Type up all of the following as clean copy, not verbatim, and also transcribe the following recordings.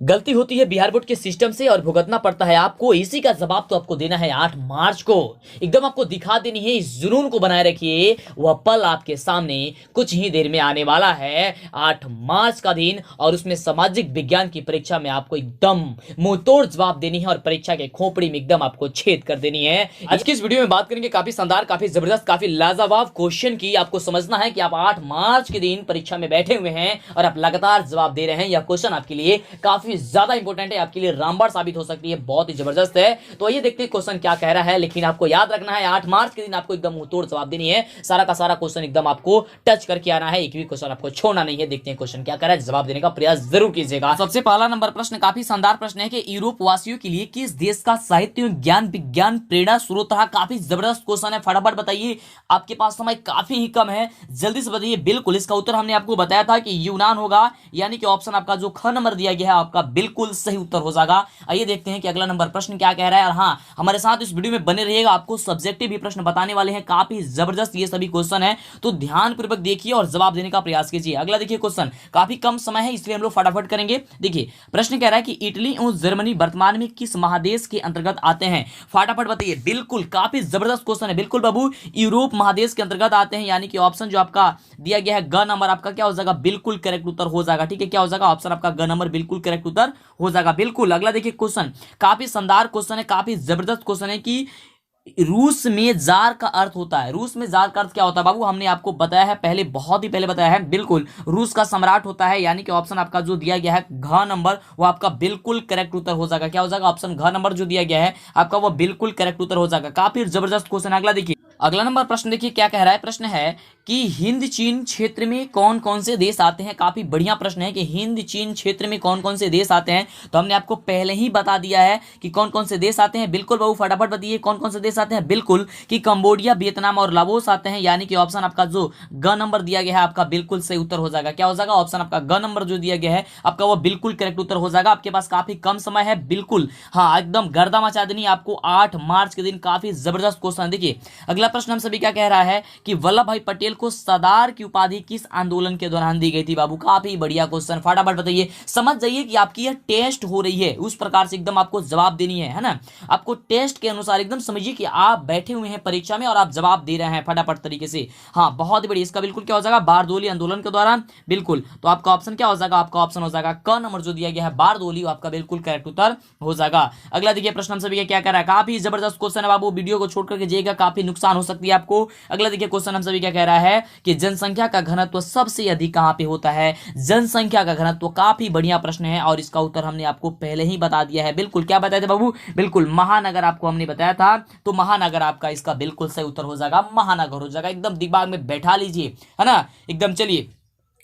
गलती होती है बिहार बोर्ड के सिस्टम से और भुगतना पड़ता है आपको। इसी का जवाब तो आपको देना है 8 मार्च को। एकदम आपको दिखा देनी है, इस जुनून को बनाए रखिए। वह पल आपके सामने कुछ ही देर में आने वाला है, 8 मार्च का दिन। और उसमें सामाजिक विज्ञान की परीक्षा में आपको एकदम मुंहतोड़ जवाब देनी है और परीक्षा के खोपड़ी में एकदम आपको छेद कर देनी है। आज की इस वीडियो में बात करेंगे काफी शानदार, काफी जबरदस्त, काफी लाजवाब क्वेश्चन की। आपको समझना है कि आप 8 मार्च के दिन परीक्षा में बैठे हुए हैं और आप लगातार जवाब दे रहे हैं। यह क्वेश्चन आपके लिए काफी ज्यादा इंपॉर्टेंट है, आपके लिए रामबाण साबित हो सकती है, बहुत ही जबरदस्त है। तो आइए देखते हैं क्वेश्चन क्या कह रहा है। लेकिन आपको याद रखना है 8 मार्च के दिन आपको एकदम मुंहतोड़ जवाब देनी है। सारा का सारा क्वेश्चन एकदम आपको टच करके आना है, एक भी क्वेश्चन आपको छोड़ना नहीं है। देखते हैं क्वेश्चन क्या कह रहा है, जवाब देने का प्रयास जरूर कीजिएगा। सबसे पहला नंबर प्रश्न काफी शानदार प्रश्न है कि यूरोप वासियों के लिए किस देश का साहित्य ज्ञान विज्ञान प्रेरणा स्रोत रहा। काफी जबरदस्त क्वेश्चन है, फटाफट बताइए, आपके पास समय काफी ही कम है, जल्दी से बताइए। बिल्कुल इसका उत्तर हमने आपको बताया था कि यूनान होगा, यानी कि ऑप्शन आपका जो ख नंबर दिया गया है आपका बिल्कुल सही उत्तर हो जाएगा। आइए देखते हैं कि अगला नंबर प्रश्न क्या कह रहा है। और हाँ, हमारे साथ इस वीडियो में बने रहिएगा, आपको सब्जेक्टिव भी प्रश्न बताने वाले हैं, काफी जबरदस्त ये सभी क्वेश्चन है, तो ध्यानपूर्वक देखिए और जवाब देने का प्रयास कीजिए। अगला देखिए क्वेश्चन, काफी कम समय है इसलिए हम लोग फटाफट करेंगे। देखिए प्रश्न कह रहा है कि इटली और जर्मनी वर्तमान में किस महादेश के अंतर्गत आते हैं। फटाफट बताइए। बिल्कुल काफी जबरदस्त क्वेश्चन है, बिल्कुल बाबू यूरोप महादेश के अंतर्गत आते हैं, यानी कि ऑप्शन जो आपका दिया गया है ग नंबर आपका क्या हो जाएगा, बिल्कुल करेक्ट उत्तर हो जाएगा। ठीक है, क्या हो जाएगा, ऑप्शन आपका ग नंबर बिल्कुल करेक्ट उत्तर हो जाएगा। बिल्कुल अगला देखिए क्वेश्चन, काफी शानदार क्वेश्चन है, काफी जबरदस्त क्वेश्चन है कि रूस में जार का अर्थ होता है। रूस में जार का अर्थ क्या होता है बाबू, हमने आपको बताया है पहले, बहुत ही पहले बताया है। बिल्कुल रूस का सम्राट होता है, यानी कि ऑप्शन आपका जो दिया गया है घ नंबर वो आपका बिल्कुल करेक्ट उत्तर हो जाएगा। क्या हो जाएगा, ऑप्शन घ नंबर जो दिया गया है आपका वो बिल्कुल करेक्ट उत्तर हो जाएगा। काफी जबरदस्त क्वेश्चन। अगला देखिए, अगला नंबर प्रश्न देखिए क्या कह रहा है। प्रश्न है कि हिंद चीन क्षेत्र में कौन कौन से देश आते हैं। काफी बढ़िया प्रश्न है कि हिंद चीन क्षेत्र में कौन कौन से देश आते हैं, तो हमने आपको पहले ही बता दिया है कि कौन कौन से देश आते हैं। बिल्कुल बाबू फटाफट बताइए कौन कौन से देश आते हैं। बिल्कुल कि कंबोडिया, वियतनाम और लाओस आते हैं, यानी कि ऑप्शन आपका जो ग नंबर दिया गया है आपका बिल्कुल सही उत्तर हो जाएगा। क्या हो जाएगा, ऑप्शन आपका ग नंबर जो दिया गया है आपका वो बिल्कुल करेक्ट उत्तर हो जाएगा। आपके पास काफी कम समय है, बिल्कुल हाँ एकदम गर्दा मचा देनी आपको 8 मार्च के दिन। काफी जबरदस्त क्वेश्चन। देखिए अगला प्रश्न हम सभी क्या कह रहा है कि वल्लभ भाई पटेल को सरदार की उपाधि किस आंदोलन के दौरान दी गई थी। बाबू काफी बढ़िया क्वेश्चन, फटाफट बताइए। समझ जाइए कि आपकी यह टेस्ट हो रही है, उस प्रकार से एकदम आपको जवाब देनी है ना। आपको टेस्ट के अनुसार एकदम समझिए कि आप बैठे हुए हैं परीक्षा में और आप जवाब दे रहे हैं फटाफट तरीके से। हाँ बहुत ही बढ़िया, इसका बिल्कुल क्या हो जाएगा, बारदोली आंदोलन के दौरान। बिल्कुल तो आपका ऑप्शन क्या हो जाएगा, आपका ऑप्शन हो जाएगा क नंबर जो दिया गया है बारदोली, आपका बिल्कुल करेक्ट उत्तर हो जाएगा। अगला देखिए प्रश्न हम सभी क्या कह रहा है, काफी जबरदस्त क्वेश्चन है बाबू, वीडियो को छोड़कर के जाइएगा, काफी नुकसान हो सकती है आपको। अगला देखिए क्वेश्चन हम सभी क्या कह रहा है कि जनसंख्या का घनत्व सबसे अधिक कहां पे होता है। जनसंख्या का घनत्व, काफी बढ़िया प्रश्न है और इसका उत्तर हमने आपको पहले ही बता दिया है। बिल्कुल क्या बताए थे बाबू, बिल्कुल महानगर आपको हमने बताया था, तो महानगर आपका इसका बिल्कुल सही उत्तर हो जाएगा, महानगर हो जाएगा। एकदम दिमाग में बैठा लीजिए, है ना, एकदम। चलिए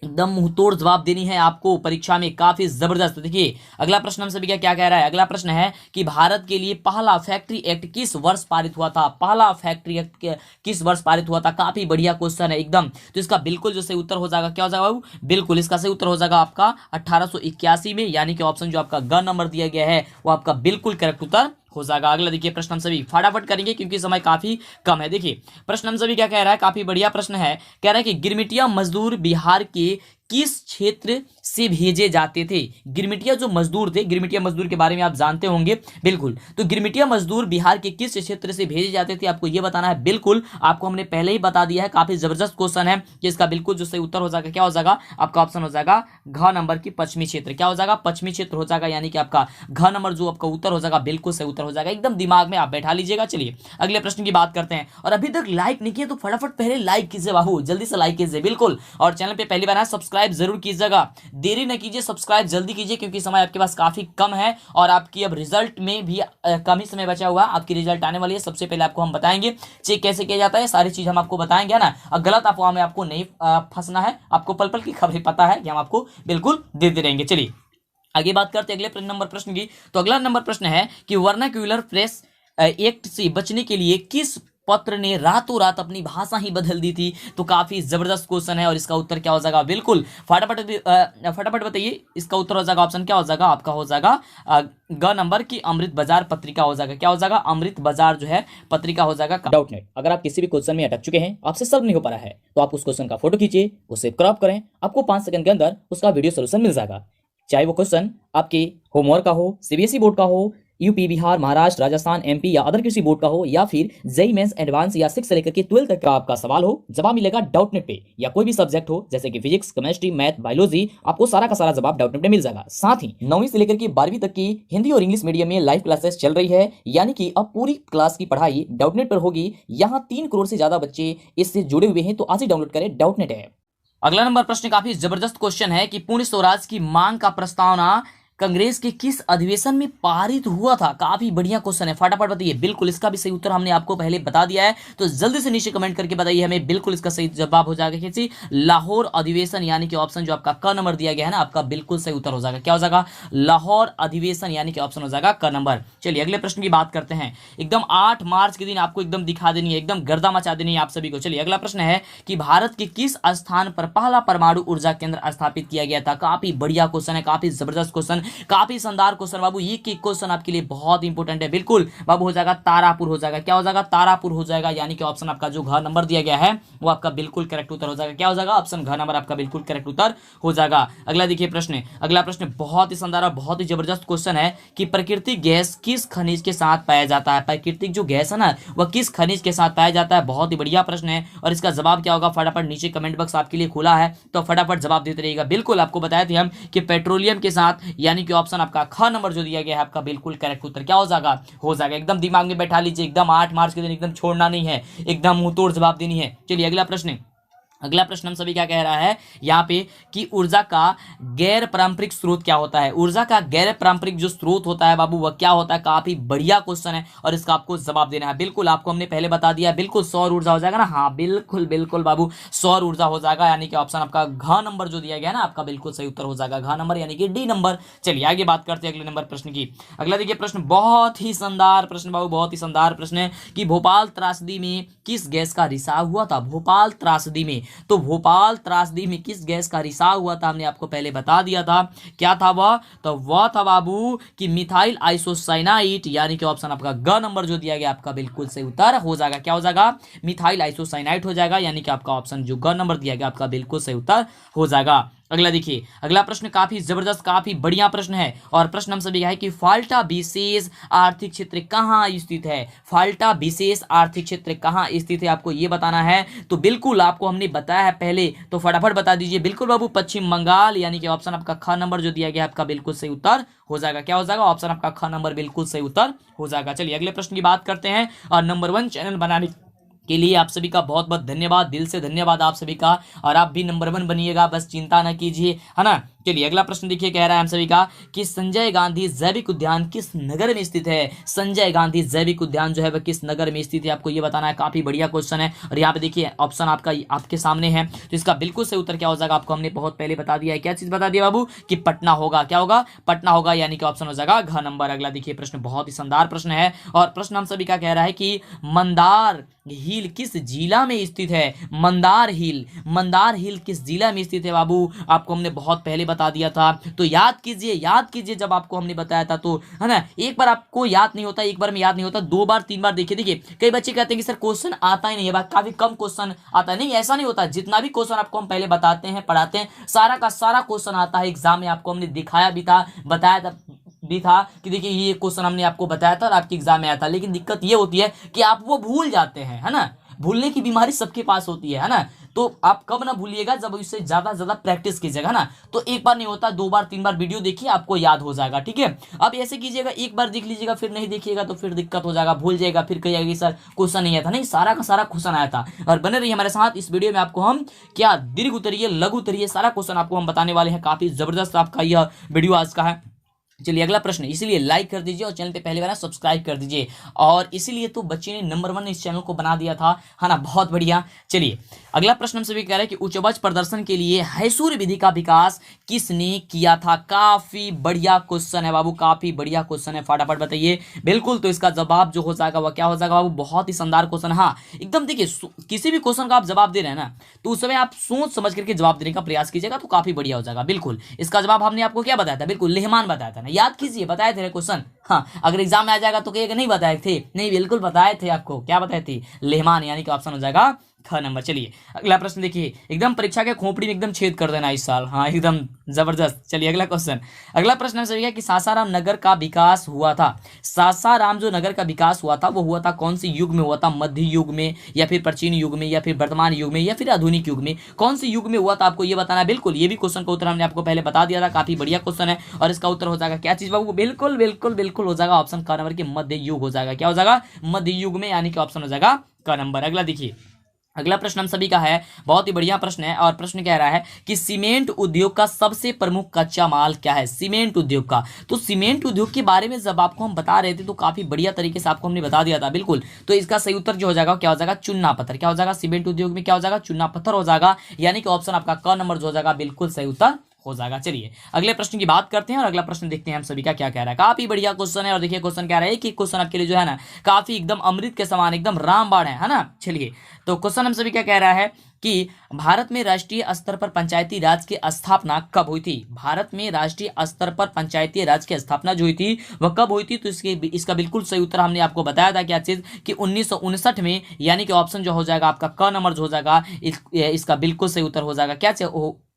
एकदम मुंहतोड़ जवाब देनी है आपको परीक्षा में, काफी जबरदस्त। देखिए अगला प्रश्न हम सभी क्या कह रहा है। अगला प्रश्न है कि भारत के लिए पहला फैक्ट्री एक्ट किस वर्ष पारित हुआ था। पहला फैक्ट्री एक्ट किस वर्ष पारित हुआ था, काफी बढ़िया क्वेश्चन है एकदम। तो इसका बिल्कुल जो सही उत्तर हो जाएगा, क्या हो जाएगा बाबू, बिल्कुल इसका सही उत्तर हो जाएगा आपका 1881 में, यानी कि ऑप्शन जो आपका ग नंबर दिया गया है वो आपका बिल्कुल करेक्ट उत्तर हो जाएगा। अगला देखिए प्रश्न हम सभी फटाफट करेंगे क्योंकि समय काफी कम है। देखिए प्रश्न हम सभी क्या कह रहा है, काफी बढ़िया प्रश्न है। कह रहा है कि गिरमिटिया मजदूर बिहार के किस क्षेत्र से भेजे जाते थे। गिरमिटिया जो मजदूर थे, गिरमिटिया मजदूर के बारे में आप जानते होंगे। बिल्कुल तो गिरमिटिया मजदूर बिहार के किस क्षेत्र से भेजे जाते थे, आपको यह बताना है। बिल्कुल आपको हमने पहले ही बता दिया है, काफी जबरदस्त क्वेश्चन है कि इसका बिल्कुल जो सही उत्तर हो जाएगा, क्या हो जाएगा, आपका ऑप्शन हो जाएगा घ नंबर की पश्चिमी क्षेत्र। क्या हो जाएगा, पश्चिमी क्षेत्र हो जाएगा, यानी कि आपका घ नंबर जो आपका उत्तर हो जाएगा बिल्कुल सही उत्तर हो जाएगा। एकदम दिमाग में आप बैठा लीजिएगा। चलिए अगले प्रश्न की बात करते हैं, और अभी तक लाइक नहीं किया तो फटाफट पहले लाइक कीजिए बाबू, जल्दी से लाइक कीजिए। बिल्कुल और चैनल पे पहली बार आए सब्सक्राइब जरूर कीजिएगा, देरी न कीजिए, सब्सक्राइब जल्दी कीजिए क्योंकि समय आपके पास काफी कम है और आपकी अब रिजल्ट में भी कम ही समय बचा हुआ है। आपकी रिजल्ट आने वाली है, सबसे पहले आपको हम बताएंगे चेक कैसे किया जाता है, सारी चीज हम आपको बताएंगे ना। और गलत अफवाह में आपको नहीं फंसना है, आपको पल पल की खबरें पता है कि हम आपको बिल्कुल देते रहेंगे। चलिए आगे बात करते हैं अगले नंबर प्रश्न की। तो अगला नंबर प्रश्न है कि वर्नाक्यूलर प्रेस एक्ट से बचने के लिए किस पत्र ने रातों रात अपनी भाषा ही बदल दी थी। तो काफी जबरदस्त क्वेश्चन है और इसका उत्तर क्या हो जाएगा, बिल्कुल फटाफट बताइए। इसका उत्तर हो जाएगा, ऑप्शन क्या हो जाएगा आपका, हो जाएगा ग नंबर की अमृत बाजार पत्रिका हो जाएगा। क्या हो जाएगा, अमृत बाजार जो है पत्रिका हो जाएगा। डाउट नेट, अगर आप किसी भी क्वेश्चन में अटक चुके हैं, आपसे सॉल्व नहीं हो पा रहा है, तो आप उस क्वेश्चन का फोटो खींचिए, उसे क्रॉप करें, आपको 5 सेकंड के अंदर उसका वीडियो सोल्यूशन मिल जाएगा। चाहे वो क्वेश्चन आपके होमवर्क का हो, सीबीएसई बोर्ड का हो, यूपी, बिहार, महाराष्ट्र, राजस्थान, एमपी या अदर किसी बोर्ड का हो, या फिर जेईई मेंस एडवांस या 6 से लेकर के 12 तक का आपका सवाल हो, जवाब मिलेगा डाउटनेट पे। या कोई भी सब्जेक्ट हो जैसे कि फिजिक्स, केमिस्ट्री, मैथ, बायोलॉजी, आपको सारा का सारा जवाब डाउटनेट पे मिल जाएगा। साथ ही 9वीं से लेकर के 12वीं तक की हिंदी और इंग्लिश मीडियम में लाइव क्लासेस चल रही है, यानी कि अब पूरी क्लास की पढ़ाई डाउटनेट पर होगी। यहाँ 3 करोड़ से ज्यादा बच्चे इससे जुड़े हुए हैं, तो आज ही डाउनलोड करें डाउटनेट ऐप। अगला नंबर प्रश्न काफी जबरदस्त क्वेश्चन है कि पूर्ण स्वराज की मांग का प्रस्तावना कांग्रेस के किस अधिवेशन में पारित हुआ था। काफी बढ़िया क्वेश्चन है, फटाफट बताइए। बिल्कुल इसका भी सही उत्तर हमने आपको पहले बता दिया है, तो जल्दी से नीचे कमेंट करके बताइए हमें। बिल्कुल इसका सही जवाब हो जाएगा किसी लाहौर अधिवेशन, यानी कि ऑप्शन जो आपका क नंबर दिया गया है ना, आपका बिल्कुल सही उत्तर हो जाएगा। क्या हो जाएगा? लाहौर अधिवेशन, यानी कि ऑप्शन हो जाएगा क नंबर। चलिए अगले प्रश्न की बात करते हैं। एकदम 8 मार्च के दिन आपको एकदम दिखा देनी है, एकदम गर्दा मचा देनी है आप सभी को। चलिए अगला प्रश्न है कि भारत के किस स्थान पर पहला परमाणु ऊर्जा केंद्र स्थापित किया गया था। काफी बढ़िया क्वेश्चन है, काफी जबरदस्त क्वेश्चन, काफी शानदार क्वेश्चन बाबू। ये क्वेश्चन आपके लिए बहुत इंपॉर्टेंट है। बिल्कुल बाबू हो जाएगा तारापुर हो जाएगा। क्या हो जाएगा? तारापुर हो जाएगा, यानी कि ऑप्शन आपका जो घ नंबर दिया गया है वो आपका बिल्कुल करेक्ट उत्तर हो जाएगा। क्या हो जाएगा? ऑप्शन घ नंबर आपका बिल्कुल करेक्ट उत्तर हो जाएगा। अगला देखिए प्रश्न, अगला प्रश्न बहुत ही शानदार और बहुत ही जबरदस्त क्वेश्चन है कि प्राकृतिक गैस किस खनिज के साथ पाया जाता है। प्राकृतिक जो गैस है ना, वह किस खनिज के साथ पाया जाता है। बहुत ही बढ़िया प्रश्न है, और इसका जवाब क्या होगा? फटाफट नीचे कमेंट बॉक्स आपके लिए खुला है, तो फटाफट जवाब देते रहिएगा। बिल्कुल आपको बताए थे हम कि पेट्रोलियम के साथ, यानी कि ऑप्शन आपका ख नंबर जो दिया गया है आपका बिल्कुल करेक्ट उत्तर। क्या हो जाएगा? हो जाएगा। एकदम दिमाग में बैठा लीजिए, एकदम 8 मार्च के दिन एकदम छोड़ना नहीं है, एकदम मुंह तोड़ जवाब देनी है। चलिए अगला प्रश्न, अगला प्रश्न हम सभी क्या कह रहा है यहाँ पे कि ऊर्जा का गैर पारंपरिक स्रोत क्या होता है। ऊर्जा का गैर पारंपरिक जो स्रोत होता है बाबू, वह क्या होता है। काफी बढ़िया क्वेश्चन है, और इसका आपको जवाब देना है। बिल्कुल आपको हमने पहले बता दिया, बिल्कुल सौर ऊर्जा हो जाएगा ना। हाँ बिल्कुल बिल्कुल बाबू, सौर ऊर्जा हो जाएगा, यानी कि ऑप्शन आपका घ नंबर जो दिया गया ना, आपका बिल्कुल सही उत्तर हो जाएगा घ नंबर, यानी कि डी नंबर। चलिए आगे बात करते हैं अगले नंबर प्रश्न की। अगला देखिए प्रश्न बहुत ही शानदार प्रश्न बाबू, बहुत ही शानदार प्रश्न है कि भोपाल त्रासदी में किस गैस का रिसाव हुआ था। भोपाल त्रासदी में, तो भोपाल त्रासदी में किस गैस का रिसाव हुआ था, हमने आपको पहले बता दिया था। क्या था वह? तो वह था बाबू कि मिथाइल आइसोसाइनाइड, यानी कि ऑप्शन आपका ग नंबर जो दिया गया आपका बिल्कुल सही उत्तर हो जाएगा। क्या हो जाएगा? मिथाइल आइसोसाइनाइड हो जाएगा, यानी कि आपका ऑप्शन जो ग नंबर दिया गया आपका बिल्कुल सही उत्तर हो जाएगा। अगला देखिए, अगला प्रश्न काफी जबरदस्त, काफी बढ़िया प्रश्न है, और प्रश्न हम सभी का है कि फाल्टा विशेष आर्थिक क्षेत्र कहाँ स्थित है। फाल्टा विशेष आर्थिक क्षेत्र कहाँ स्थित है, आपको ये बताना है। तो बिल्कुल आपको हमने बताया है पहले, तो फटाफट बता दीजिए। बिल्कुल बाबू पश्चिम बंगाल, यानी कि ऑप्शन आपका ख नंबर जो दिया गया आपका बिल्कुल सही उत्तर हो जाएगा। क्या हो जाएगा? ऑप्शन आपका ख नंबर बिल्कुल सही उत्तर हो जाएगा। चलिए अगले प्रश्न की बात करते हैं, और नंबर 1 चैनल बनाने के लिए आप सभी का बहुत बहुत धन्यवाद, दिल से धन्यवाद आप सभी का, और आप भी नंबर 1 बनिएगा, बस चिंता ना कीजिए, है ना। चलिए अगला प्रश्न देखिए, कह रहा है हम सभी का कि संजय गांधी जैविक उद्यान किस नगर में स्थित है। संजय गांधी जैविक उद्यान जो है वह किस नगर में स्थित है, आपको ये बताना है। काफी बढ़िया क्वेश्चन है, और यहाँ पे देखिए ऑप्शन आपका आपके सामने है, तो इसका बिल्कुल सही उत्तर क्या हो जाएगा आपको हमने बहुत पहले बता दिया है। क्या चीज बता दिया बाबू? कि पटना होगा। क्या होगा? पटना होगा, यानी कि ऑप्शन हो जाएगा घ नंबर। अगला देखिए प्रश्न बहुत ही शानदार प्रश्न है, और प्रश्न हम सभी का कह रहा है कि मंदार हिल किस जिला में स्थित है। मंदार हिल, मंदार हिल किस जिला में स्थित है बाबू, आपको हमने बहुत पहले बता दिया था। तो याद कीजिए, याद कीजिए, जब आपको हमने बताया था तो, है ना। एक बार आपको याद नहीं होता, एक बार में याद नहीं होता, 2 बार 3 बार देखिए। देखिए कई बच्चे कहते हैं कि सर क्वेश्चन आता ही नहीं है, काफी कम क्वेश्चन आता है। नहीं, ऐसा नहीं होता। जितना भी क्वेश्चन आपको हम पहले बताते हैं, पढ़ाते हैं, सारा का सारा क्वेश्चन आता है एग्जाम में। आपको हमने दिखाया भी था, बताया था भी था कि देखिए ये क्वेश्चन हमने आपको बताया था और आपके एग्जाम में आया था। लेकिन दिक्कत ये होती है कि आप वो भूल जाते हैं, है ना। भूलने की बीमारी सबके पास होती है ना। तो आप कब ना भूलिएगा, जब इससे ज्यादा ज्यादा प्रैक्टिस कीजिएगा ना। तो एक बार नहीं होता, 2 बार 3 बार वीडियो देखिए, आपको याद हो जाएगा। ठीक है, अब ऐसे कीजिएगा, एक बार देख लीजिएगा, फिर नहीं देखिएगा तो फिर दिक्कत हो जाएगा, भूल जाएगा, फिर कहिएगा कि सर क्वेश्चन नहीं आया था। नहीं, सारा का सारा क्वेश्चन आया था। और बने रहिए हमारे साथ, इस वीडियो में आपको हम क्या दीर्घ उत्तरीय, लघु उत्तरीय सारा क्वेश्चन आपको हम बताने वाले हैं। काफी जबरदस्त आपका यह वीडियो आज का है। चलिए अगला प्रश्न, इसीलिए लाइक कर दीजिए और चैनल पे पहले बार सब्सक्राइब कर दीजिए, और इसीलिए तो बच्चे ने नंबर 1 इस चैनल को बना दिया था, है ना। बहुत बढ़िया। चलिए अगला प्रश्न हम सभी कह रहे हैं कि उच्च उपज प्रदर्शन के लिए हैसूर विधि का विकास किसने किया था। काफी बढ़िया क्वेश्चन है बाबू, काफी बढ़िया क्वेश्चन है, फटाफट बताइए। बिल्कुल, तो इसका जवाब जो हो जाएगा वह क्या हो जाएगा बाबू? बहुत ही शानदार क्वेश्चन। हाँ एकदम, देखिए किसी भी क्वेश्चन का आप जवाब दे रहे हैं ना, तो उस समय आप सोच समझ करके जवाब देने का प्रयास कीजिएगा, तो काफी बढ़िया हो जाएगा। बिल्कुल, इसका जवाब हमने आपको क्या बताया था? बिल्कुल लेहमान बताया था ना, याद कीजिए, बताए थे क्वेश्चन। हाँ, अगर एग्जाम में आ जाएगा तो कहेगा नहीं बताए थे। नहीं, बिल्कुल बताए थे आपको। क्या बताए थे? लेहमान, यानी कि ऑप्शन हो जाएगा ख नंबर। चलिए अगला प्रश्न देखिए, एकदम परीक्षा के खोपड़ी में एकदम छेद कर देना इस साल, हाँ एकदम जबरदस्त। चलिए अगला क्वेश्चन, अगला प्रश्न हम सभी का कि सासाराम नगर का विकास हुआ था, सासाराम जो नगर का विकास हुआ था वो हुआ था कौन सी युग में हुआ था? मध्य युग में, या फिर प्राचीन युग में, या फिर वर्तमान युग में, या फिर आधुनिक युग में? कौन सी युग में हुआ था आपको ये बताना है। बिल्कुल ये भी क्वेश्चन का उत्तर हमने आपको पहले बता दिया था, काफी बढ़िया क्वेश्चन है। और इसका उत्तर हो जाएगा क्या चीज बाबू? बिल्कुल बिल्कुल बिल्कुल हो जाएगा ऑप्शन क नंबर के मध्य युग हो जाएगा। क्या हो जाएगा? मध्य युग में, यानी कि ऑप्शन हो जाएगा क नंबर। अगला देखिए, अगला प्रश्न हम सभी का है, बहुत ही बढ़िया प्रश्न है। और प्रश्न कह रहा है कि सीमेंट उद्योग का सबसे प्रमुख कच्चा माल क्या है? सीमेंट उद्योग का, तो सीमेंट उद्योग के बारे में जब आपको हम बता रहे थे तो काफी बढ़िया तरीके से आपको हमने बता दिया था। बिल्कुल, तो इसका सही उत्तर जो हो जाएगा क्या हो जाएगा? चुन्ना पत्थर। क्या हो जाएगा? सीमेंट उद्योग में क्या हो जाएगा? चुन्ना पत्थर हो जाएगा, यानी कि ऑप्शन आपका क नंबर जो हो जाएगा बिल्कुल सही उत्तर हो जाएगा। चलिए अगले प्रश्न की बात करते हैं और अगला प्रश्न देखते हैं हम सभी का क्या कह रहा है। काफी बढ़िया क्वेश्चन है और देखिए क्वेश्चन क्या रहा है कि क्वेश्चन आपके लिए जो है ना काफी एकदम अमृत के समान, एकदम रामबाण है ना। चलिए तो क्वेश्चन हम सभी क्या कह रहा है कि भारत में राष्ट्रीय स्तर पर पंचायती राज की स्थापना कब हुई थी? भारत में राष्ट्रीय स्तर पर पंचायती राज की स्थापना जो हुई थी वह कब हुई थी? तो इसका बिल्कुल सही उत्तर हमने आपको बताया था क्या चीज कि 1959 में, यानी कि ऑप्शन जो हो जाएगा आपका क नंबर जो हो जाएगा इसका बिल्कुल सही उत्तर हो जाएगा क्या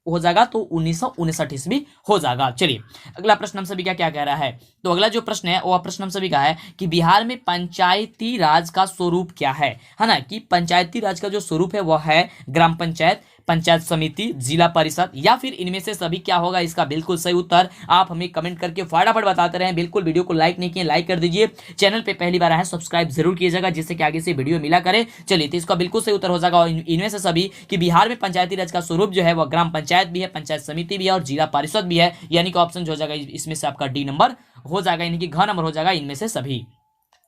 हो जाएगा? तो 1959 ईस्वी हो जाएगा। चलिए अगला प्रश्न हम सभी का क्या कह रहा है। तो अगला जो प्रश्न है वह प्रश्न हम सभी का है कि बिहार में पंचायती राज का स्वरूप क्या है ना? कि पंचायती राज का जो स्वरूप है वह है ग्राम पंचायत, पंचायत समिति, जिला परिषद, या फिर इनमें से सभी क्या होगा? इसका बिल्कुल सही उत्तर आप हमें कमेंट करके फटाफट बताते रहें। बिल्कुल वीडियो को लाइक नहीं किए लाइक कर दीजिए, चैनल पे पहली बार आए सब्सक्राइब जरूर कीजिएगा जिससे कि आगे से वीडियो मिला करे। चलिए तो इसका बिल्कुल सही उत्तर हो जाएगा इनमें से सभी कि बिहार में पंचायती राज का स्वरूप जो है वह ग्राम पंचायत भी है, पंचायत समिति भी है और जिला परिषद भी है, यानी कि ऑप्शन जो हो जाएगा इसमें से आपका डी नंबर हो जाएगा, यानी कि घ नंबर हो जाएगा इनमें से सभी।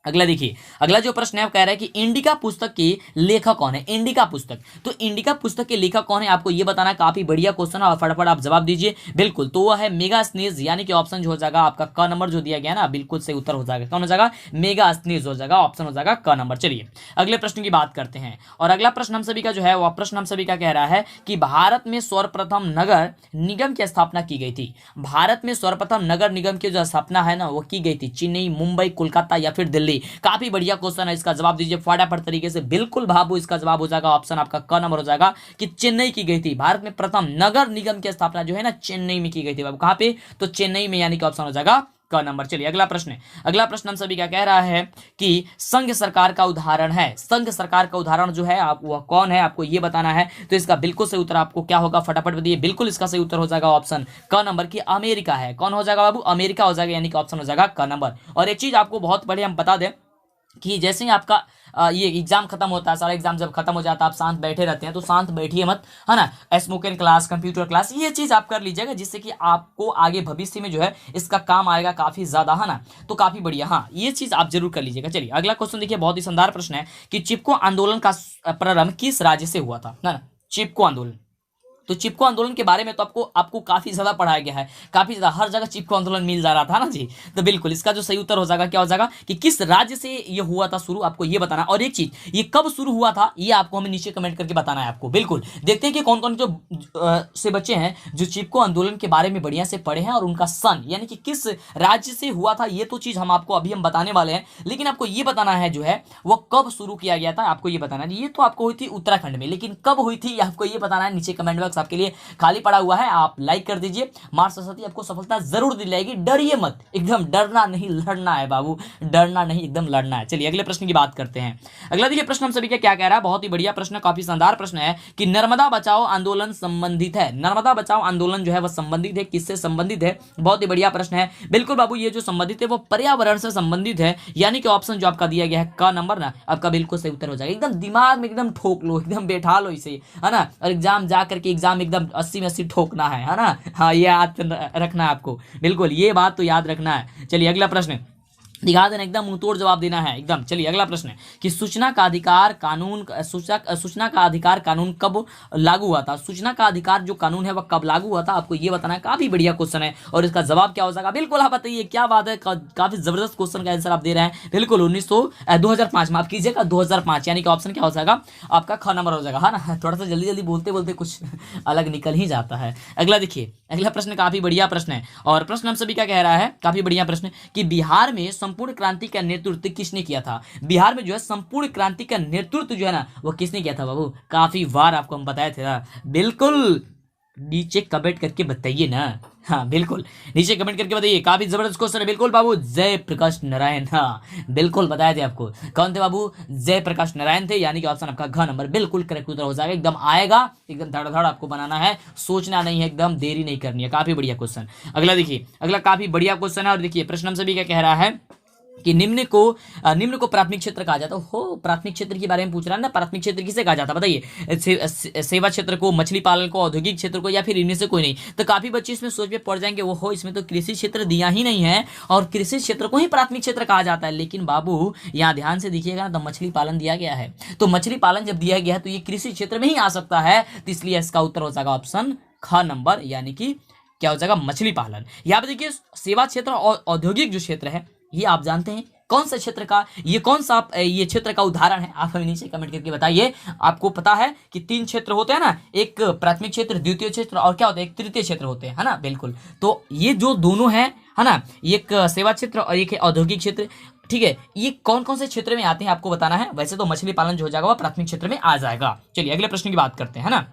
अगला देखिए, अगला जो प्रश्न है वो कह रहा है कि इंडिका पुस्तक के लेखक कौन है? इंडिका पुस्तक, तो इंडिका पुस्तक के लेखक कौन है आपको ये बताना। काफी बढ़िया क्वेश्चन है और फटाफट आप जवाब दीजिए। बिल्कुल, तो वह है मेगास्थनीज, यानी कि ऑप्शन जो हो जाएगा आपका क नंबर जो दिया गया ना बिल्कुल सही उत्तर हो जाएगा। कौन हो जाएगा? मेगास्थनीज हो जाएगा, ऑप्शन हो जाएगा क नंबर। चलिए अगले प्रश्न की बात करते हैं और अगला प्रश्न हम सभी का जो है वह प्रश्न हम सभी का कह रहा है कि भारत में सर्वप्रथम नगर निगम की स्थापना की गई थी। भारत में सर्वप्रथम नगर निगम की जो स्थापना है ना वो की गई थी चेन्नई, मुंबई, कोलकाता या फिर दिल्ली। काफी बढ़िया क्वेश्चन है, इसका जवाब दीजिए फटाफट तरीके से। बिल्कुल बाबू इसका जवाब हो जाएगा ऑप्शन आपका क नंबर हो जाएगा कि चेन्नई की गई थी। भारत में प्रथम नगर निगम की स्थापना जो है ना चेन्नई में की गई थी बाबू। कहां पे? तो चेन्नई में, यानी कि ऑप्शन हो जाएगा क नंबर। चलिए अगला प्रश्न है, अगला प्रश्न हम सभी क्या कह रहा है कि संघ सरकार का उदाहरण है। संघ सरकार का उदाहरण जो है आप वह कौन है आपको ये बताना है। तो इसका बिल्कुल सही उत्तर आपको क्या होगा फटाफट बताइए। बिल्कुल इसका सही उत्तर हो जाएगा ऑप्शन क नंबर की अमेरिका है। कौन हो जाएगा बाबू? अमेरिका हो जाएगा, यानी कि ऑप्शन हो जाएगा क नंबर। और एक चीज आपको बहुत बड़े हम बता दें कि जैसे ही आपका ये एग्जाम खत्म होता है, सारा एग्जाम जब खत्म हो जाता है आप शांत बैठे रहते हैं, तो शांत बैठिए मत, है ना। स्पोकन क्लास, कंप्यूटर क्लास, ये चीज आप कर लीजिएगा जिससे कि आपको आगे भविष्य में जो है इसका काम आएगा काफी ज्यादा, है ना। तो काफी बढ़िया, हाँ ये चीज आप जरूर कर लीजिएगा। चलिए अगला क्वेश्चन देखिए, बहुत ही शानदार प्रश्न है कि चिपको आंदोलन का प्रारंभ किस राज्य से हुआ था, है ना। चिपको आंदोलन, तो चिपको आंदोलन के बारे में तो आपको काफी ज्यादा पढ़ाया गया है, काफी ज्यादा हर जगह चिपको आंदोलन मिल जा रहा था ना जी। तो बिल्कुल इसका जो सही उत्तर हो जाएगा क्या हो जाएगा कि किस राज्य से ये हुआ था शुरू, आपको ये बताना। और एक चीज, ये कब शुरू हुआ था ये आपको हमें नीचे कमेंट करके बताना है आपको। बिल्कुल देखते हैं कि कौन कौन जो से बच्चे हैं जो चिपको आंदोलन के बारे में बढ़िया से पढ़े हैं और उनका सन यानी कि किस राज्य से हुआ था ये तो चीज हम आपको अभी हम बताने वाले हैं, लेकिन आपको ये बताना है जो है वो कब शुरू किया गया था, आपको ये बताना है। ये तो आपको हुई थी उत्तराखंड में, लेकिन कब हुई थी आपको ये बताना है। नीचे कमेंट बॉक्स आपके लिए खाली पड़ा हुआ है, आप लाइक कर दीजिए। मां सरस्वती आपको सफलता जरूर दिलाएगी, डरिए मत, एकदम डरना नहीं लड़ना है बाबू, डरना नहीं एकदम लड़ना है। चलिए अगले प्रश्न की बात करते हैं। अगला देखिए प्रश्न हम सभी का क्या कह रहा है, बहुत ही बढ़िया प्रश्न, काफी शानदार प्रश्न है कि नर्मदा बचाओ आंदोलन संबंधित है। नर्मदा बचाओ आंदोलन जो है वह संबंधित है, किससे संबंधित है? बहुत ही बढ़िया प्रश्न है। बिल्कुल बाबू ये जो संबंधित है वो पर्यावरण से संबंधित है, यानी कि ऑप्शन जो आपका दिया गया है का नंबर ना आपका बिल्कुल सही उत्तर हो जाएगा। एकदम दिमाग में एकदम ठोक लो, एकदम बैठा लो इसे, है ना। और एग्जाम जा करके एग्जाम एकदम 80 में 80 ठोकना है ना। हाँ ये याद रखना है आपको, बिल्कुल ये बात तो याद रखना है। चलिए अगला प्रश्न दिखा देना, एकदम मुंहतोड़ जवाब देना है एकदम। चलिए अगला प्रश्न है कि सूचना का अधिकार कानून कब लागू हुआ था? सूचना का अधिकार जो कानून है वह कब लागू हुआ था, आपको ये बताना है। काफी बढ़िया क्वेश्चन है और इसका जवाब क्या हो जाएगा बिल्कुल आप बताइए। क्या बात है, काफी जबरदस्त क्वेश्चन का आंसर आप दे रहे हैं। बिल्कुल 2005 माफ कीजिएगा 2005, यानी कि ऑप्शन क्या हो जाएगा आपका ख नंबर हो जाएगा, है ना। थोड़ा सा जल्दी जल्दी बोलते बोलते कुछ अलग निकल ही जाता है। अगला देखिए, अगला प्रश्न काफी बढ़िया प्रश्न है और प्रश्न हम सभी क्या कह रहा है, काफी बढ़िया प्रश्न कि बिहार में संपूर्ण क्रांति का नेतृत्व किसने किया था? बिहार में जो है संपूर्ण क्रांति का नेतृत्व जो है ना वो किसने किया था बाबू? काफी बार आपको हम बताए थे ना। बिल्कुल नीचे कमेंट करके बताइए ना। हाँ बिल्कुल नीचे कमेंट करके बताइए। काफी जबरदस्त क्वेश्चन है। बिल्कुल बाबू जयप्रकाश नारायण। हाँ बिल्कुल बताए थे आपको। कौन थे बाबू? जयप्रकाश नारायण थे, यानी कि ऑप्शन आपका घ नंबर बिल्कुल करेक्ट उत्तर हो जाएगा। एकदम आएगा, एकदम धड़ाधड़ आपको बनाना है, सोचना नहीं है, एकदम देरी नहीं करनी है। काफी बढ़िया क्वेश्चन। अगला देखिए, अगला काफी बढ़िया क्वेश्चन है। और देखिए प्रश्न हम सभी क्या कह रहा है कि निम्न को प्राथमिक क्षेत्र कहा जाता है। हो प्राथमिक क्षेत्र के बारे में पूछ रहा है ना। प्राथमिक क्षेत्र किसे कहा जाता है बताइए? सेवा क्षेत्र को, मछली पालन को, औद्योगिक क्षेत्र को, या फिर इनमें से कोई नहीं? तो काफी बच्चे इसमें सोच में पड़ जाएंगे, वो हो इसमें तो कृषि क्षेत्र दिया ही नहीं है और कृषि क्षेत्र को ही प्राथमिक क्षेत्र कहा जाता है। लेकिन बाबू यहाँ ध्यान से देखिएगा ना, तो मछली पालन दिया गया है। तो मछली पालन जब दिया गया है तो ये कृषि क्षेत्र में ही आ सकता है। तो इसलिए इसका उत्तर हो जाएगा ऑप्शन ख नंबर, यानी कि क्या हो जाएगा? मछली पालन। यहाँ पे देखिए सेवा क्षेत्र और औद्योगिक जो क्षेत्र है ये आप जानते हैं कौन सा क्षेत्र का, ये कौन सा ये क्षेत्र का उदाहरण है? आप हमें नीचे कमेंट करके बताइए। आपको पता है कि 3 क्षेत्र होते हैं ना, एक प्राथमिक क्षेत्र, द्वितीय क्षेत्र और क्या होता है? एक तृतीय क्षेत्र होते हैं, है ना। बिल्कुल, तो ये जो दोनों है ना, एक सेवा क्षेत्र और एक है औद्योगिक क्षेत्र। ठीक है, ये कौन कौन से क्षेत्र में आते हैं आपको बताना है। वैसे तो मछली पालन जो हो जाएगा वो प्राथमिक क्षेत्र में आ जाएगा। चलिए अगले प्रश्न की बात करते हैं, है ना।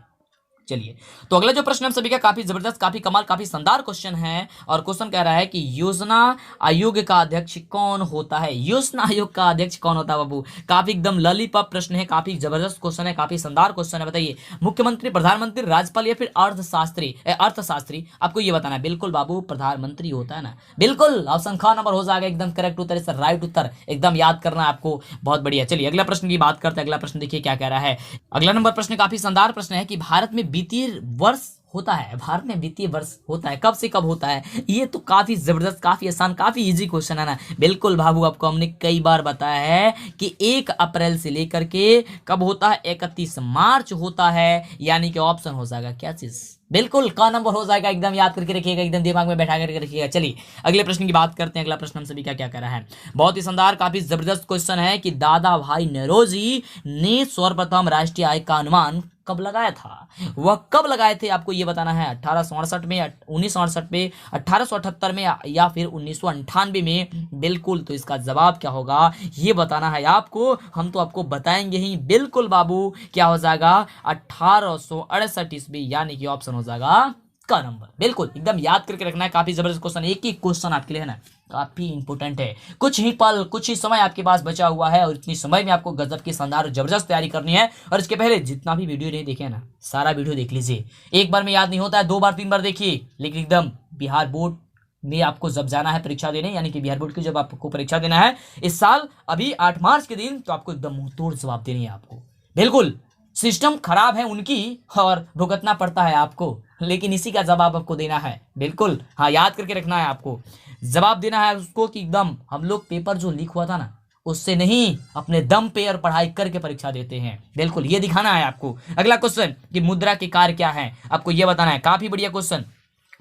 चलिए तो अगला जो प्रश्न हम सभी का काफी जबरदस्त, काफी कमाल, काफी शानदार क्वेश्चन है। और क्वेश्चन कह रहा है कि योजना आयोग का अध्यक्ष कौन होता है? योजना आयोग का अध्यक्ष कौन होता है बाबू? काफी एकदम लॉलीपॉप प्रश्न है, काफी जबरदस्त क्वेश्चन है, काफी शानदार क्वेश्चन है। बताइए, मुख्यमंत्री, प्रधानमंत्री, राज्यपाल या फिर अर्थशास्त्री? आपको ये बताना है। बिल्कुल बाबू प्रधानमंत्री होता है ना। बिल्कुल ऑप्शन ख नंबर हो जाएगा एकदम करेक्ट उत्तर, इसका राइट उत्तर एकदम याद करना है आपको। बहुत बढ़िया। चलिए अगला प्रश्न की बात करते हैं। अगला प्रश्न देखिए क्या कह रहा है। अगला नंबर प्रश्न काफी शानदार प्रश्न है कि भारत में वित्तीय वर्ष होता है। भारत में वित्तीय वर्ष होता है, कब से कब होता है? ये तो काफी जबरदस्त, काफी आसान, काफी इजी क्वेश्चन है ना। बिल्कुल बाबू आपको हमने कई बार बताया है कि 1 अप्रैल से लेकर के कब होता है? 31 मार्च होता है, यानी कि ऑप्शन हो जाएगा क्या चीज? बिल्कुल का नंबर हो जाएगा। एकदम याद करके रखिएगा, एकदम दिमाग में बैठा करके रखिएगा। चलिए अगले प्रश्न की बात करते हैं। अगला प्रश्न हम सभी का क्या कह रहा है? बहुत ही शानदार, काफी जबरदस्त क्वेश्चन है कि दादा भाई नौरोजी ने सर्वप्रथम राष्ट्रीय आय का अनुमान कब लगाया था? वह कब लगाए थे आपको ये बताना है। 1868 में, 1968 में, 1878 में या फिर 1998 में? बिल्कुल, तो इसका जवाब क्या होगा ये बताना है आपको। हम तो आपको बताएंगे ही। बिल्कुल बाबू क्या हो जाएगा? 1868 ईस्वी, यानी कि ऑप्शन हो जाएगा का नंबर। बिल्कुल एकदम याद करके रखना है। काफी जबरदस्त क्वेश्चन, एक ही क्वेश्चन आपके लिए है ना, काफी इंपोर्टेंट है। कुछ ही पल, कुछ ही समय आपके पास बचा हुआ है और इतनी समय में आपको गजब की शानदार जबरदस्त तैयारी करनी है। और इसके पहले जितना भी वीडियो नहीं देखे ना, सारा वीडियो देख लीजिए। एक बार में याद नहीं होता है, 2 बार 3 बार देखिए, लेकिन एकदम बिहार बोर्ड में आपको जब जाना है परीक्षा देने, यानी कि बिहार बोर्ड की जब आपको परीक्षा देना है इस साल अभी 8 मार्च के दिन, तो आपको एकदम मुंह तोड़ जवाब देनी है आपको। बिल्कुल सिस्टम खराब है उनकी और भुगतना पड़ता है आपको, लेकिन इसी का जवाब आपको देना है। बिल्कुल हाँ, याद करके रखना है आपको। जवाब देना है उसको कि एकदम हम लोग पेपर जो लीक हुआ था ना, उससे नहीं, अपने दम पे और पढ़ाई करके परीक्षा देते हैं। बिल्कुल ये दिखाना है आपको। अगला क्वेश्चन कि मुद्रा के कार्य क्या है, आपको ये बताना है। काफी बढ़िया क्वेश्चन।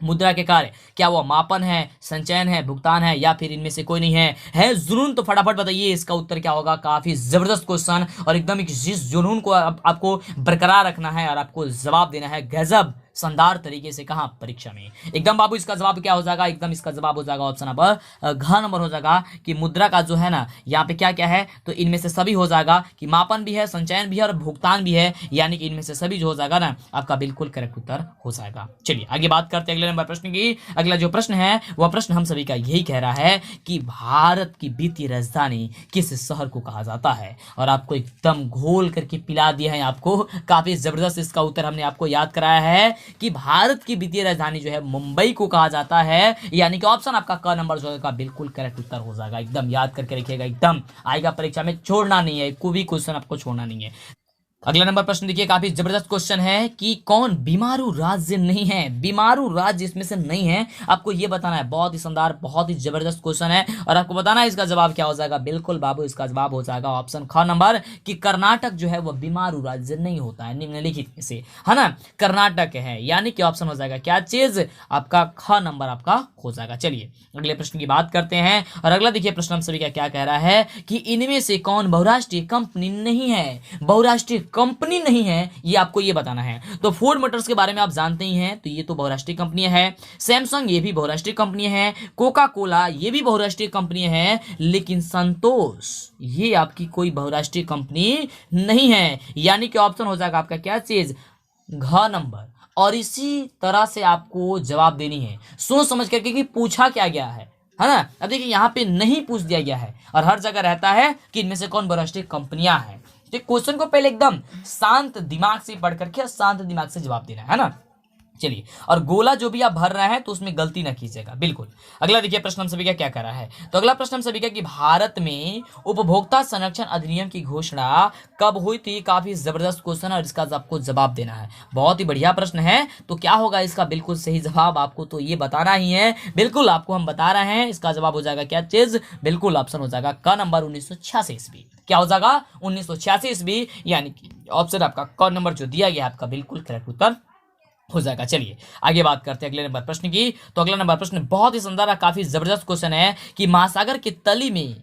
मुद्रा के कार्य क्या वो मापन है, संचयन है, भुगतान है, या फिर इनमें से कोई नहीं है जुनून? तो फटाफट बताइए इसका उत्तर क्या होगा। काफी जबरदस्त क्वेश्चन और एकदम जिस जुनून को आपको बरकरार रखना है और आपको जवाब देना है गजब शानदार तरीके से। कहां? परीक्षा में। एकदम बाबू इसका जवाब क्या हो जाएगा? एकदम इसका जवाब हो जाएगा ऑप्शन नंबर घ नंबर हो जाएगा कि मुद्रा का जो है ना, यहाँ पे क्या क्या है, तो इनमें से सभी हो जाएगा कि मापन भी है, संचयन भी है और भुगतान भी है, यानी कि इनमें से सभी जो हो जाएगा ना, आपका बिल्कुल करेक्ट उत्तर हो जाएगा। चलिए आगे बात करते हैं अगले नंबर प्रश्न की। अगला जो प्रश्न है वह प्रश्न हम सभी का यही कह रहा है कि भारत की वित्तीय राजधानी किस शहर को कहा जाता है? और आपको एकदम घोल करके पिला दिया है आपको। काफी जबरदस्त इसका उत्तर हमने आपको याद कराया है कि भारत की वित्तीय राजधानी जो है मुंबई को कहा जाता है, यानी कि ऑप्शन आपका क नंबर जो है बिल्कुल करेक्ट उत्तर हो जाएगा। एकदम याद करके रखिएगा, एकदम आएगा परीक्षा में, छोड़ना नहीं है, कोई भी क्वेश्चन आपको छोड़ना नहीं है। अगला नंबर प्रश्न देखिए, काफी जबरदस्त क्वेश्चन है कि कौन बीमारू राज्य नहीं है? बीमारू राज्य इसमें से नहीं है, आपको ये बताना है। बहुत ही शानदार, बहुत ही जबरदस्त क्वेश्चन है और आपको बताना है इसका जवाब क्या हो जाएगा। बिल्कुल बाबू इसका जवाब हो जाएगा ऑप्शन ख नंबर कि कर्नाटक जो है वह बीमारू राज्य नहीं होता है निम्नलिखित में से, है ना। कर्नाटक है, यानी कि ऑप्शन हो जाएगा क्या चीज? आपका ख नंबर आपका हो जाएगा। चलिए अगले प्रश्न की बात करते हैं। और अगला देखिए प्रश्न हम सभी का क्या कह रहा है कि इनमें से कौन बहुराष्ट्रीय कंपनी नहीं है? बहुराष्ट्रीय कंपनी नहीं है, ये आपको ये बताना है। तो फोर्ड मोटर्स के बारे में आप जानते ही हैं, तो ये तो बहुराष्ट्रीय कंपनी है। सैमसंग ये भी बहुराष्ट्रीय कंपनी है। कोका कोला ये भी बहुराष्ट्रीय कंपनी है। लेकिन संतोष ये आपकी कोई बहुराष्ट्रीय कंपनी नहीं है, यानी कि ऑप्शन हो जाएगा आपका क्या चीज, घ नंबर। और इसी तरह से आपको जवाब देनी है सोच समझ करके कि पूछा क्या गया है ना। अब देखिए यहाँ पे नहीं पूछ दिया गया है, और हर जगह रहता है कि इनमें से कौन बहुराष्ट्रीय कंपनियां हैं। तो क्वेश्चन को पहले एकदम शांत दिमाग से पढ़ करके और शांत दिमाग से जवाब देना है ना। चलिए, और गोला जो भी आप भर रहे हैं तो उसमें गलती ना कीजिएगा बिल्कुल। अगला देखिए प्रश्न हम सभी का क्या कर रहा है। तो अगला प्रश्न हम सभी का कि भारत में उपभोक्ता संरक्षण अधिनियम की घोषणा कब हुई थी। काफी जबरदस्त क्वेश्चन है और इसका आपको जवाब देना है। बहुत ही बढ़िया प्रश्न है। तो क्या होगा इसका बिल्कुल सही जवाब, आपको तो ये बताना ही है। बिल्कुल आपको हम बता रहे हैं, इसका जवाब हो जाएगा क्या चीज, बिल्कुल ऑप्शन हो जाएगा क नंबर 1986 ईस्वी। क्या हो जाएगा 1986 ईस्वी, यानी कि ऑप्शन आपका क नंबर जो दिया गया आपका बिल्कुल करेक्ट उत्तर हो जाएगा। चलिए आगे बात करते हैं अगले नंबर प्रश्न की। तो अगला नंबर प्रश्न बहुत ही शानदार और काफी जबरदस्त क्वेश्चन है कि महासागर की तली में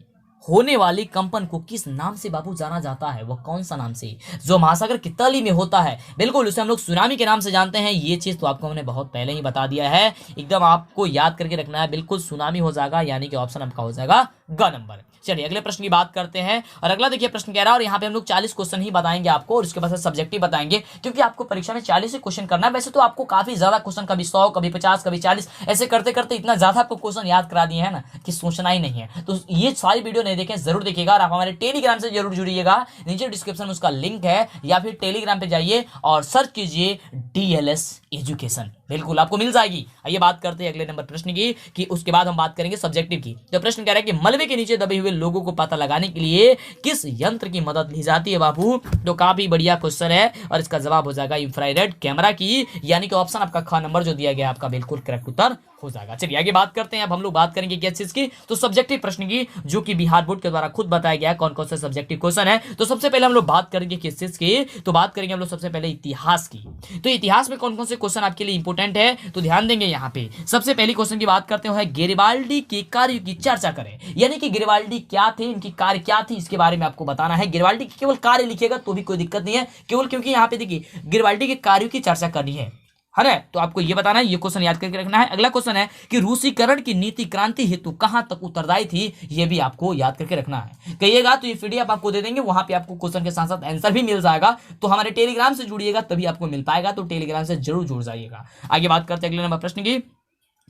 होने वाली कंपन को किस नाम से बाबू जाना जाता है, वह कौन सा नाम से जो महासागर की तली में होता है। बिल्कुल उसे हम लोग सुनामी के नाम से जानते हैं। ये चीज तो आपको हमने बहुत पहले ही बता दिया है, एकदम आपको याद करके रखना है। बिल्कुल सुनामी हो जाएगा, यानी कि ऑप्शन आपका हो जाएगा ग नंबर। चलिए अगले प्रश्न की बात करते हैं। और अगला देखिए प्रश्न कह रहा है, और यहाँ पे हम लोग 40 क्वेश्चन ही बताएंगे आपको, और उसके बाद सब्जेक्टिव बताएंगे, क्योंकि आपको परीक्षा में 40 ही क्वेश्चन करना है। वैसे तो आपको काफी ज्यादा क्वेश्चन, कभी 100 कभी 50 कभी 40, ऐसे करते करते इतना ज्यादा आपको क्वेश्चन याद करा दिए हैं ना कि सोचना ही नहीं है। तो ये सारी वीडियो नहीं देखें, जरूर देखिएगा। और आप हमारे टेलीग्राम से जरूर जुड़िएगा, नीचे डिस्क्रिप्शन में उसका लिंक है, या फिर टेलीग्राम पे जाइए और सर्च कीजिए DLS एजुकेशन, बिल्कुल आपको मिल जाएगी। आइए बात करते हैं अगले नंबर प्रश्न की, कि उसके बाद हम बात करेंगे सब्जेक्टिव की। तो प्रश्न कह रहा है कि मलबे के नीचे दबे हुए लोगों को पता लगाने के लिए किस यंत्र की मदद ली जाती है बाबू। तो काफी बढ़िया क्वेश्चन है, और इसका जवाब हो जाएगा इंफ्रारेड कैमरा की, यानी कि ऑप्शन आपका ख नंबर जो दिया गया आपका बिल्कुल करेक्ट उत्तर हो जाएगा। चलिए आगे बात करते हैं। अब हम लोग बात करेंगे किस चीज की, तो सब्जेक्टिव प्रश्न की, जो कि बिहार बोर्ड के द्वारा खुद बताया गया है कौन कौन से सब्जेक्टिव क्वेश्चन है। तो सबसे पहले हम लोग बात करेंगे किस चीज की, तो बात करेंगे हम लोग सबसे पहले इतिहास की। तो इतिहास में कौन कौन से क्वेश्चन आपके लिए इंपोर्टेंट है, तो ध्यान देंगे यहाँ पे। सबसे पहली क्वेश्चन की बात करते हैं, गेरिबाल्डी के कार्य की चर्चा करें, यानी कि गेरिबाल्डी क्या थे, इनकी कार्य क्या थी, इसके बारे में आपको बताना है। गेरिबाल्डी के केवल कार्य लिखिएगा तो भी कोई दिक्कत नहीं है, केवल क्योंकि यहाँ पे देखिए गेरिबाल्डी के कार्यों की चर्चा करनी है ना। तो आपको ये बताना है, ये क्वेश्चन याद करके रखना है। अगला क्वेश्चन है कि रूसीकरण की नीति क्रांति हेतु कहां तक उत्तरदायी थी, ये भी आपको याद करके रखना है। कहिएगा तो ये PDF आपको दे देंगे, वहां पे आपको क्वेश्चन के साथ साथ आंसर भी मिल जाएगा। तो हमारे टेलीग्राम से जुड़िएगा तभी आपको मिल पाएगा, तो टेलीग्राम से जरूर जुड़ जाइएगा। आगे बात करते हैं अगले नंबर प्रश्न की।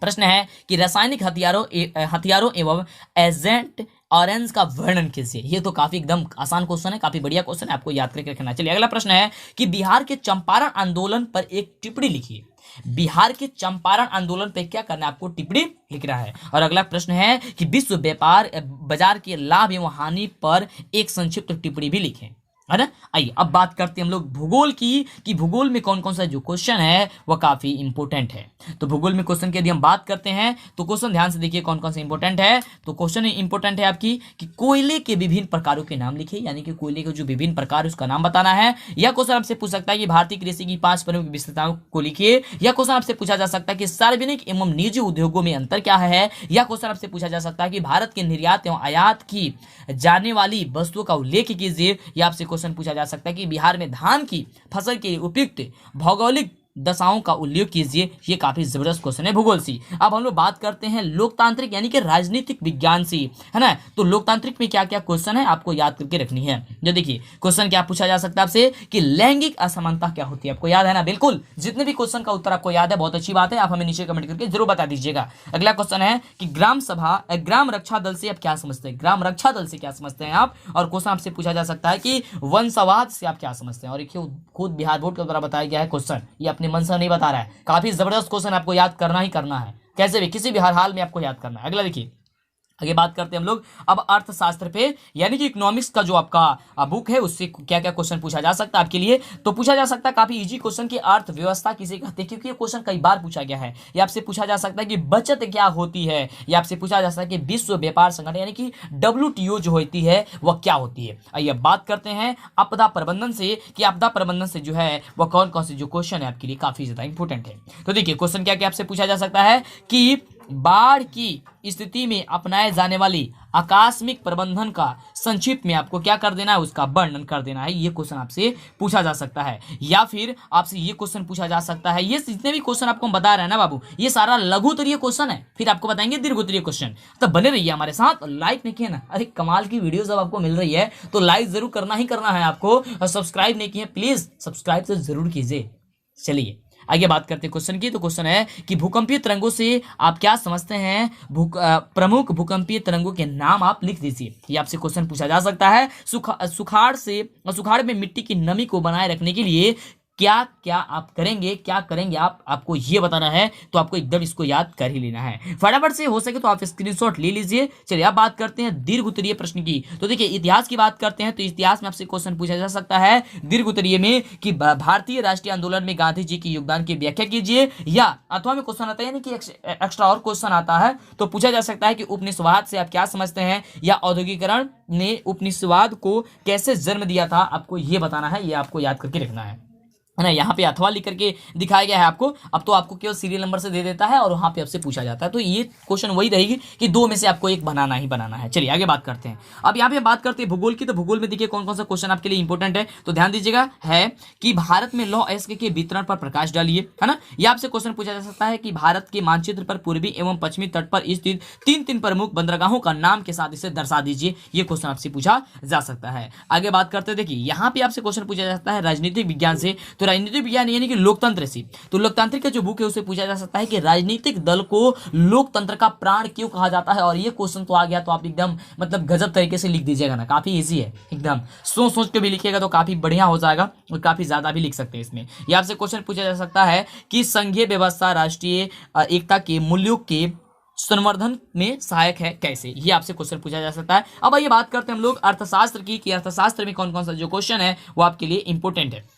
प्रश्न है कि रासायनिक हथियारों एवं एजेंट ऑरेंज का वर्णन कीजिए। ये तो काफी एकदम आसान क्वेश्चन है, काफी बढ़िया क्वेश्चन है, आपको याद करके रखना। चलिए अगला प्रश्न है कि बिहार के चंपारण आंदोलन पर एक टिप्पणी लिखिए। बिहार के चंपारण आंदोलन पे क्या करना है, आपको टिप्पणी लिखना है। और अगला प्रश्न है कि विश्व व्यापार बाजार के लाभ एवं हानि पर एक संक्षिप्त टिप्पणी भी लिखें, है ना। आइए अब बात करते हैं हम लोग भूगोल की, कि भूगोल में कौन कौन सा जो क्वेश्चन है वह काफी इंपोर्टेंट है। तो भूगोल में क्वेश्चन की यदि हम बात करते हैं तो क्वेश्चन ध्यान से देखिए कौन कौन से इंपोर्टेंट है। तो क्वेश्चन इंपोर्टेंट है आपकी कि कोयले के विभिन्न प्रकारों के नाम लिखिए, यानी कि कोयले के जो विभिन्न प्रकार उसका नाम बताना है। यह क्वेश्चन आपसे पूछ सकता है कि भारतीय कृषि की 5 प्रमुख विशेषताओं को लिखिए। यह क्वेश्चन आपसे पूछा जा सकता है कि सार्वजनिक एवं निजी उद्योगों में अंतर क्या है। यह क्वेश्चन आपसे पूछा जा सकता है कि भारत के निर्यात एवं आयात की जाने वाली वस्तुओं का उल्लेख कीजिए। यह आपसे क्वेश्चन पूछा जा सकता है कि बिहार में धान की फसल के उपयुक्त भौगोलिक दशाओं का उल्लेख कीजिए। ये काफी जबरदस्त क्वेश्चन है भूगोल से। अब हम लोग बात करते हैं लोकतांत्रिक यानी कि राजनीतिक विज्ञान से, है ना। तो लोकतांत्रिक में क्या क्या क्वेश्चन है आपको याद करके रखनी है। जो देखिए क्वेश्चन क्या पूछा जा सकता है आपसे कि लैंगिक असमानता क्या होती है, आपको याद है ना। बिल्कुल जितने भी क्वेश्चन का उत्तर आपको याद है, बहुत अच्छी बात है, आप हमें नीचे कमेंट करके जरूर बता दीजिएगा। अगला क्वेश्चन है कि ग्राम रक्षा दल से आप क्या समझते हैं, ग्राम रक्षा दल से क्या समझते हैं आप। और क्वेश्चन आपसे पूछा जा सकता है कि वंशवाद से आप क्या समझते हैं। और एक खुद बिहार बोर्ड के द्वारा बताया गया है क्वेश्चन, ये अपने मन से नहीं बता रहा है, काफी जबरदस्त क्वेश्चन आपको याद करना ही करना है, कैसे भी किसी भी हर हाल में आपको याद करना है। अगला देखिए आगे बात करते हैं हम लोग अब अर्थशास्त्र पे, यानी कि इकोनॉमिक्स का जो आपका बुक है उससे क्या क्या क्वेश्चन पूछा जा सकता है आपके लिए। तो पूछा जा सकता है काफी इजी क्वेश्चन की अर्थव्यवस्था किसे कहते हैं, क्योंकि ये क्वेश्चन कई बार पूछा गया है। ये आपसे पूछा जा सकता है कि बचत क्या होती है। ये आपसे पूछा जा सकता है कि विश्व व्यापार संगठन यानी कि WTO जो होती है वह क्या होती है। आइए बात करते हैं आपदा प्रबंधन से, कि आपदा प्रबंधन से जो है वह कौन कौन से जो क्वेश्चन है आपके लिए काफी ज्यादा इंपोर्टेंट है। तो देखिए क्वेश्चन क्या क्या आपसे पूछा जा सकता है कि बाढ़ की स्थिति में अपनाए जाने वाली आकस्मिक प्रबंधन का संक्षिप्त में आपको क्या कर देना है, उसका वर्णन कर देना है। ये क्वेश्चन आपसे पूछा जा सकता है, या फिर आपसे ये क्वेश्चन पूछा जा सकता है। ये जितने भी क्वेश्चन आपको हम बता रहे हैं ना बाबू, ये सारा लघु उत्तरीय क्वेश्चन है, फिर आपको बताएंगे दीर्घ उत्तरीय क्वेश्चन। तो बने रहिए हमारे साथ, लाइक नहीं किया ना, अरे कमाल की वीडियो जब आपको मिल रही है तो लाइक जरूर करना ही करना है आपको, और सब्सक्राइब नहीं किए प्लीज सब्सक्राइब तो जरूर कीजिए। चलिए आगे बात करते हैं क्वेश्चन की। तो क्वेश्चन है कि भूकंपीय तरंगों से आप क्या समझते हैं, प्रमुख भूकंपीय तरंगों के नाम आप लिख दीजिए। ये आपसे क्वेश्चन पूछा जा सकता है। सुखाड़ में मिट्टी की नमी को बनाए रखने के लिए क्या क्या आप करेंगे, क्या करेंगे आपको ये बताना है, तो आपको एकदम इसको याद कर ही लेना है। फटाफट से हो सके तो आप स्क्रीनशॉट ले लीजिए। चलिए अब बात करते हैं दीर्घ उत्तरीय प्रश्न की। तो देखिए इतिहास की बात करते हैं, तो इतिहास में आपसे क्वेश्चन पूछा जा सकता है दीर्घ उत्तरीय में कि भारतीय राष्ट्रीय आंदोलन में गांधी जी के योगदान की व्याख्या कीजिए, या अथवा में क्वेश्चन आता है, यानी कि एक्स्ट्रा और क्वेश्चन आता है तो पूछा जा सकता है कि उपनिवेशवाद से आप क्या समझते हैं, या औद्योगिकरण ने उपनिवेशवाद को कैसे जन्म दिया था, आपको ये बताना है, ये आपको याद करके रखना है ना। यहाँ पे अथवा लिख करके दिखाया गया है आपको, अब तो आपको केवल सीरियल नंबर से दे देता है और वहां पे आपसे पूछा जाता है। तो ये क्वेश्चन वही रहेगी कि दो में से आपको एक बनाना ही बनाना है। चलिए आगे बात करते हैं। अब यहाँ पे बात करते हैं भूगोल की। तो भूगोल में देखिए कौन कौन सा क्वेश्चन आपके लिए इंपॉर्टेंट है, तो ध्यान दीजिएगा। है कि भारत में लौह अयस्क के वितरण पर प्रकाश डालिए, है ना। यह आपसे क्वेश्चन पूछा जा सकता है कि भारत के मानचित्र पर पूर्वी एवं पश्चिमी तट पर स्थित तीन प्रमुख बंदरगाहों का नाम के साथ इसे दर्शा दीजिए। ये क्वेश्चन आपसे पूछा जा सकता है। आगे बात करते हैं, देखिए यहाँ पे आपसे क्वेश्चन पूछा जा सकता है राजनीतिक विज्ञान से। तो राजनीतिक विज्ञान यानी कि लोकतंत्र से, तो लोकतांत्रिक का जो बुक है उसे पूछा जा सकता है कि राजनीतिक दल को लोकतंत्र का प्राण क्यों कहा जाता है। और ये क्वेश्चन तो आ गया तो आप एकदम मतलब गजब तरीके से लिख दीजिएगा ना, काफी इजी है एकदम, सोच सोच के भी लिखिएगा तो काफी बढ़िया हो जाएगा, और काफी ज्यादा भी लिख सकते हैं इसमें। यह आपसे क्वेश्चन पूछा जा सकता है कि संघीय व्यवस्था राष्ट्रीय एकता के मूल्यों के संवर्धन में सहायक है कैसे, ये आपसे क्वेश्चन पूछा जा सकता है। अब आइए बात करते हैं हम लोग अर्थशास्त्र की, कि अर्थशास्त्र में कौन कौन सा जो क्वेश्चन है वो आपके लिए इंपॉर्टेंट है।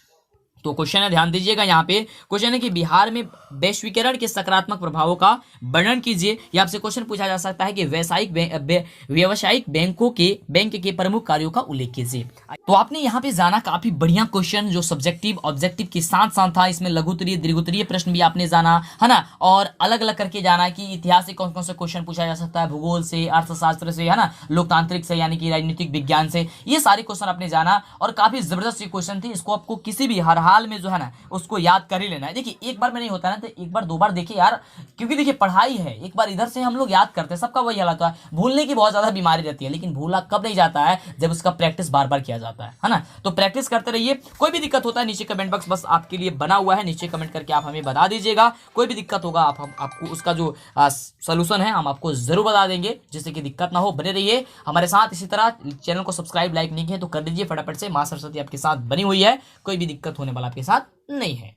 तो क्वेश्चन है, ध्यान दीजिएगा। यहाँ पे क्वेश्चन है कि बिहार में वैश्वीकरण के सकारात्मक प्रभावों का वर्णन कीजिए। या आपसे क्वेश्चन पूछा जा सकता है कि व्यावसायिक बैंक के प्रमुख कार्यों का उल्लेख कीजिए। तो आपने यहाँ पे जाना काफी बढ़िया क्वेश्चन, जो सब्जेक्टिव ऑब्जेक्टिव के साथ साथ था। इसमें लघुत्तरीय दीर्घोत्तरीय प्रश्न भी आपने जाना, है ना, और अलग अलग करके जाना कि इतिहास से कौन कौन सा क्वेश्चन पूछा जा सकता है, भूगोल से, अर्थशास्त्र से, है ना, लोकतांत्रिक से यानी कि राजनीतिक विज्ञान से, ये सारे क्वेश्चन आपने जाना। और काफी जबरदस्त क्वेश्चन थे, इसको आपको किसी भी हर हाल में जो है ना उसको याद कर ही लेना है। देखिए एक बार में नहीं होता ना, तो एक बार दो बार देखिए यार, क्योंकि देखिए पढ़ाई है, एक बार इधर से हम लोग याद करते हैं, सबका वही हाल होता है, भूलने की बहुत ज्यादा बीमारी रहती है, लेकिन भूला कब नहीं जाता है, जब उसका प्रैक्टिस बार बार किया जाता है ना। तो प्रैक्टिस करते रहिए। कोई भी दिक्कत होता है नीचे कमेंट बॉक्स बस आपके लिए बना हुआ है, नीचे कमेंट करके आप हमें बता दीजिएगा। कोई भी दिक्कत होगा आपको उसका जो सोल्यूशन है हम आपको जरूर बता देंगे, जिससे कि दिक्कत ना हो। बने रहिए हमारे साथ। इसी तरह चैनल को सब्सक्राइब लाइक नहीं किया तो कर दीजिए फटाफट से। मां सरस्वती आपके साथ बनी हुई है, कोई भी दिक्कत होने वाला आपके साथ नहीं है।